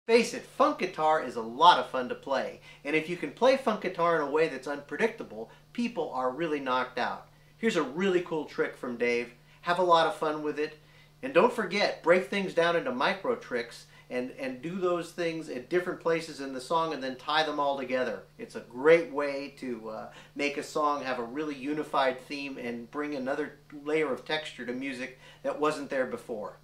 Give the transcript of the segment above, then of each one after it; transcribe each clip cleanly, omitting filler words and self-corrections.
Face it, funk guitar is a lot of fun to play, and if you can play funk guitar in a way that's unpredictable, people are really knocked out. Here's a really cool trick from Dave. Have a lot of fun with it, and don't forget, break things down into micro tricks and do those things at different places in the song and then tie them all together. It's a great way to make a song have a really unified theme and bring another layer of texture to music that wasn't there before.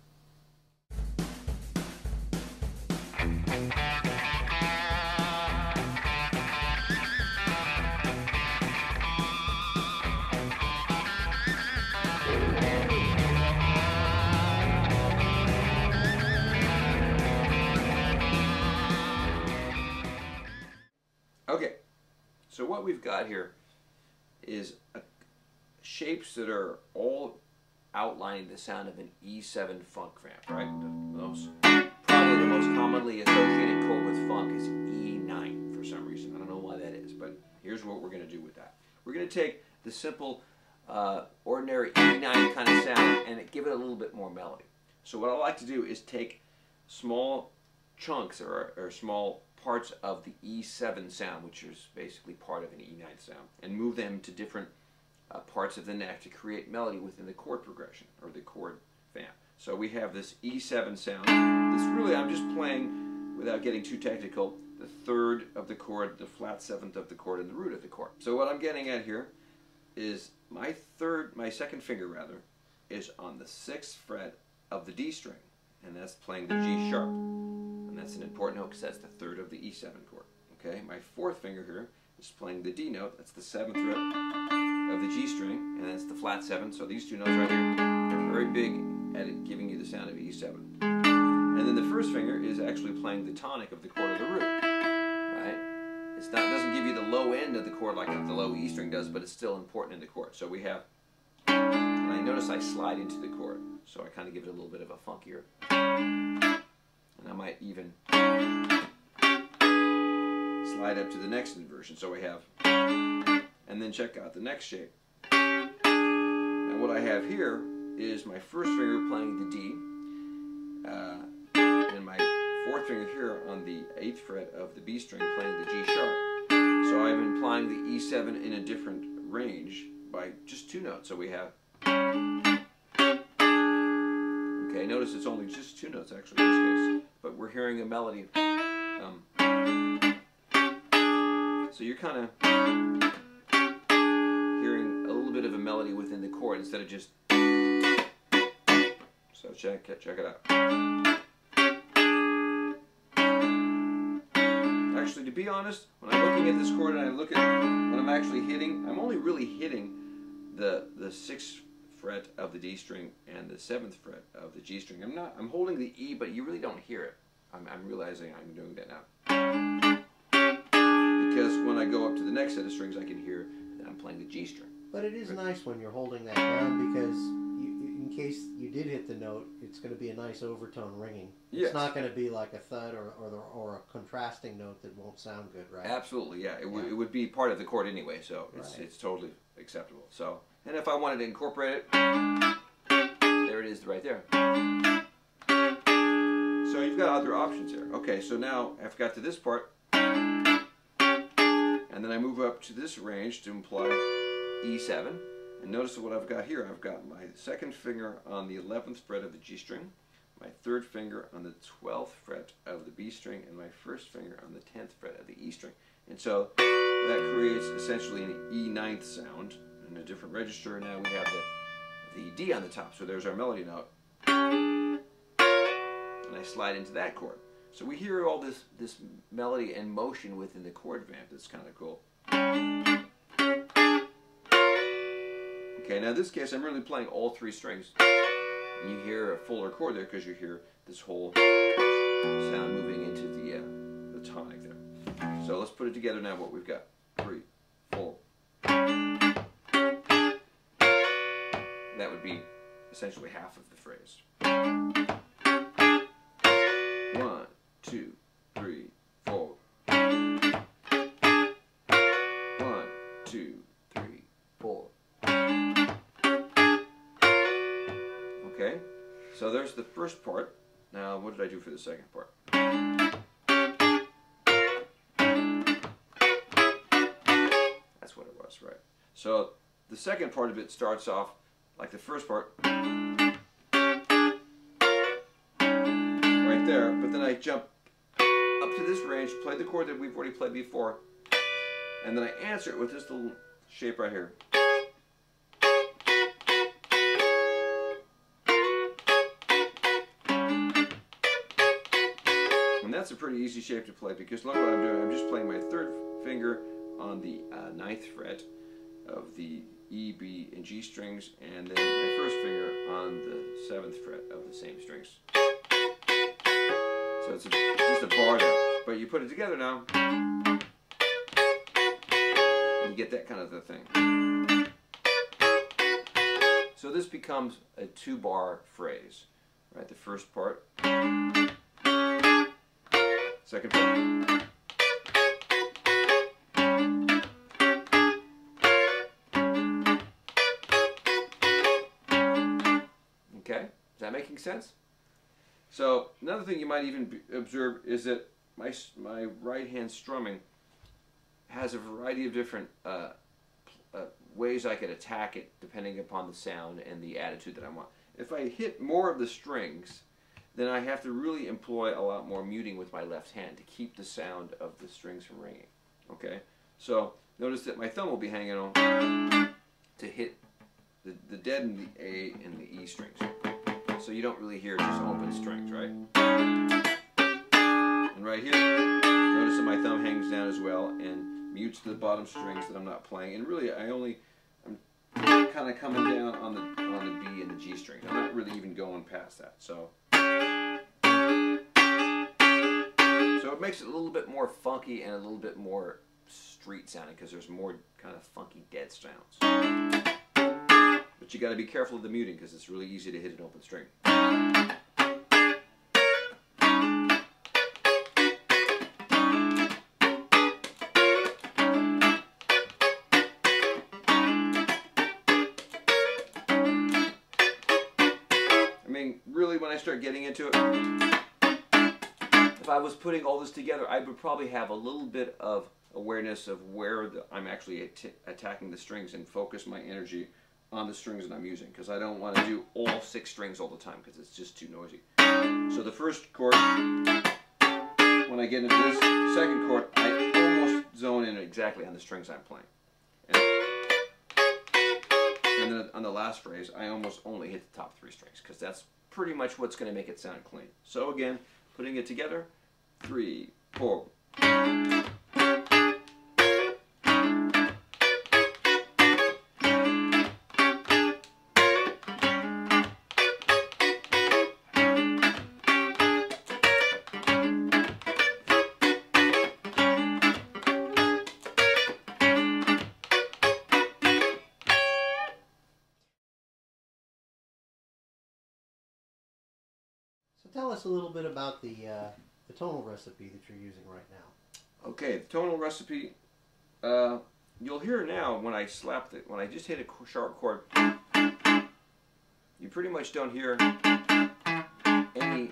Okay, so what we've got here is shapes that are all outlining the sound of an E7 funk vamp, right? Probably the most commonly associated chord with funk is E9 for some reason. I don't know why that is, but here's what we're going to do with that. We're going to take the simple, ordinary E9 kind of sound and give it a little bit more melody. So what I like to do is take small chunks or small parts of the E7 sound, which is basically part of an E9 sound, and move them to different parts of the neck to create melody within the chord progression or the chord vamp. So we have this E7 sound. This really, I'm just playing, without getting too technical, the third of the chord, the flat seventh of the chord, and the root of the chord. So what I'm getting at here is my second finger rather, is on the 6th fret of the D string, and that's playing the G sharp. And that's an important note because that's the third of the E7 chord. Okay, my 4th finger here is playing the D note. That's the 7th fret of the G string, and that's the flat 7. So these two notes right here are very big at it giving you the sound of E7. And then the 1st finger is actually playing the tonic of the chord of the root. Right? It doesn't give you the low end of the chord like the low E string does, but it's still important in the chord. So we have, and I notice I slide into the chord, so I kind of give it a little bit of a funkier. And I might even slide up to the next inversion. So we have, and then check out the next shape. And what I have here is my 1st finger playing the D, and my 4th finger here on the 8th fret of the B string playing the G sharp. So I've been playing the E7 in a different range by just 2 notes. So we have, okay, notice it's only just 2 notes actually in this case, but we're hearing a melody. So you're kind of hearing a little bit of a melody within the chord instead of just. So check it out. Actually, to be honest, when I'm looking at this chord and I look at what I'm actually hitting, I'm only really hitting the 6th fret of the D string and the 7th fret of the G string. I'm holding the E, but you really don't hear it. I'm realizing I'm doing that now. Because when I go up to the next set of strings, I can hear that I'm playing the G string. But it is nice when you're holding that down because in case you did hit the note, it's going to be a nice overtone ringing. Yes. It's not going to be like a thud or a contrasting note that won't sound good, right? Absolutely, yeah. It would be part of the chord anyway, so it's totally acceptable. So, and if I wanted to incorporate it, there it is right there. So you've got other options here. Okay, so now I've got to this part, and then I move up to this range to imply E7. And notice what I've got here. I've got my 2nd finger on the 11th fret of the G string, my 3rd finger on the 12th fret of the B string, and my 1st finger on the 10th fret of the E string. And so that creates essentially an E9th sound in a different register. Now we have the D on the top, so there's our melody note. And I slide into that chord. So we hear all this melody and motion within the chord vamp. That's kind of cool. Okay, now in this case I'm really playing all 3 strings. And you hear a fuller chord there because you hear this whole sound moving into the tonic there. So let's put it together now what we've got. 3, 4. That would be essentially half of the phrase. 1, 2, 3, 4. 1, 2, 3, 4. Okay, so there's the first part. Now, what did I do for the second part? less, right? So the second part of it starts off like the first part, right there, but then I jump up to this range, play the chord that we've already played before, and then I answer it with this little shape right here. And that's a pretty easy shape to play because look what I'm doing. I'm just playing my third finger on the 9th fret of the E, B, and G strings, and then my first finger on the 7th fret of the same strings. So it's just a bar there. But you put it together now, and you get that kind of a thing. So this becomes a 2-bar phrase, right? The first part, second part. Okay, is that making sense? So another thing you might even observe is that my right hand strumming has a variety of different ways I could attack it depending upon the sound and the attitude that I want. If I hit more of the strings, then I have to really employ a lot more muting with my left hand to keep the sound of the strings from ringing. Okay, so notice that my thumb will be hanging on to hit the dead and the A and the E strings. So you don't really hear just open strings, right? And right here, notice that my thumb hangs down as well and mutes the bottom strings that I'm not playing. And really, I'm kind of coming down on the B and the G strings. I'm not really even going past that. So it makes it a little bit more funky and a little bit more street sounding because there's more kind of funky dead sounds. But you got to be careful of the muting because it's really easy to hit an open string. I mean, really, when I start getting into it, if I was putting all this together, I would probably have a little bit of awareness of where I'm actually attacking the strings and focus my energy on the strings that I'm using, because I don't want to do all 6 strings all the time because it's just too noisy. So the first chord, when I get into this second chord, I almost zone in exactly on the strings I'm playing. And then on the last phrase, I almost only hit the top 3 strings because that's pretty much what's going to make it sound clean. So again, putting it together, 3, 4. So tell us a little bit about the tonal recipe that you're using right now. Okay, the tonal recipe. You'll hear now when I slap it, when I just hit a sharp chord. You pretty much don't hear any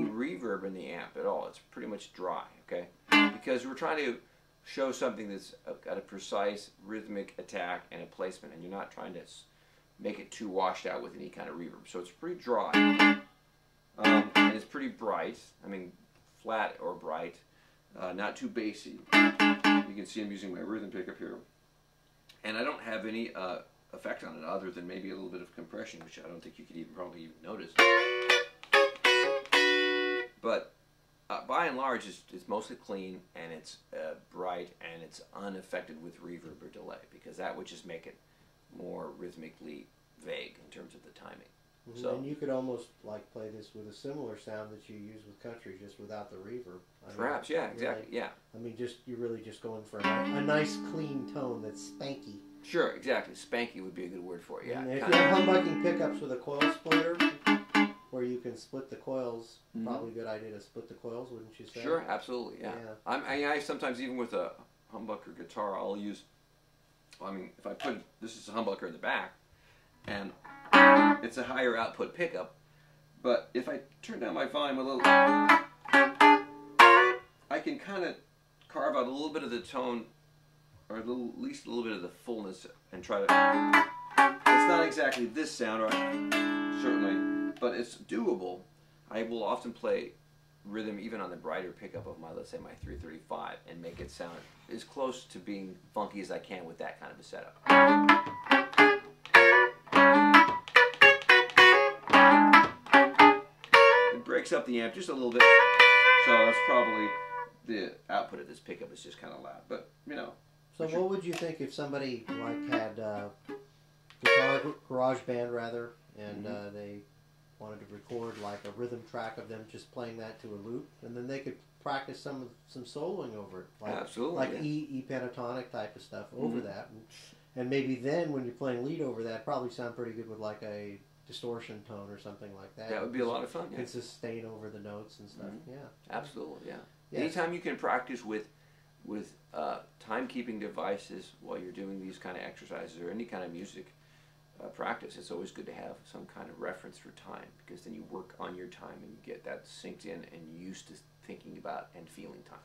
reverb in the amp at all. It's pretty much dry. Okay, because we're trying to show something that's got a precise rhythmic attack and a placement, and you're not trying to make it too washed out with any kind of reverb. So it's pretty dry, and it's pretty bright. I mean, flat or bright, not too bassy. You can see I'm using my rhythm pickup here, and I don't have any effect on it other than maybe a little bit of compression, which I don't think you could probably even notice. But by and large, it's mostly clean, and it's bright, and it's unaffected with reverb or delay, because that would just make it more rhythmically vague in terms of the timing. Mm-hmm. So, and you could almost like play this with a similar sound that you use with country, just without the reverb. Perhaps, yeah, exactly, yeah. I mean, you're really just going for a nice clean tone that's spanky. Sure, exactly. Spanky would be a good word for it, yeah. And if you have humbucking pickups with a coil splitter, where you can split the coils, probably a good idea to split the coils, wouldn't you say? Sure, absolutely, yeah. I sometimes, even with a humbucker guitar, I'll use, I mean, if I put, this is a humbucker in the back, and it's a higher output pickup, but if I turn down my volume a little, I can kind of carve out a little bit of the tone or at least a little bit of the fullness, and try to. It's not exactly this sound, right? Certainly, but it's doable. I will often play rhythm even on the brighter pickup of my, let's say, my 335, and make it sound as close to being funky as I can with that kind of a setup. It breaks up the amp just a little bit, so that's probably the output of this pickup is just kind of loud, but you know. So what would you think if somebody like had guitar garage band rather, and they wanted to record like a rhythm track of them just playing that to a loop, and then they could practice some soloing over it, like absolutely, like yeah. E pentatonic type of stuff over that, and maybe then when you're playing lead over that, probably sound pretty good with like a distortion tone or something like that. That would be a lot of fun. Yeah. Can sustain over the notes and stuff. Yeah, absolutely. Yeah. Yes. Anytime you can practice with timekeeping devices while you're doing these kind of exercises or any kind of music practice, it's always good to have some kind of reference for time, because then you work on your time and you get that synced in and used to thinking about and feeling time.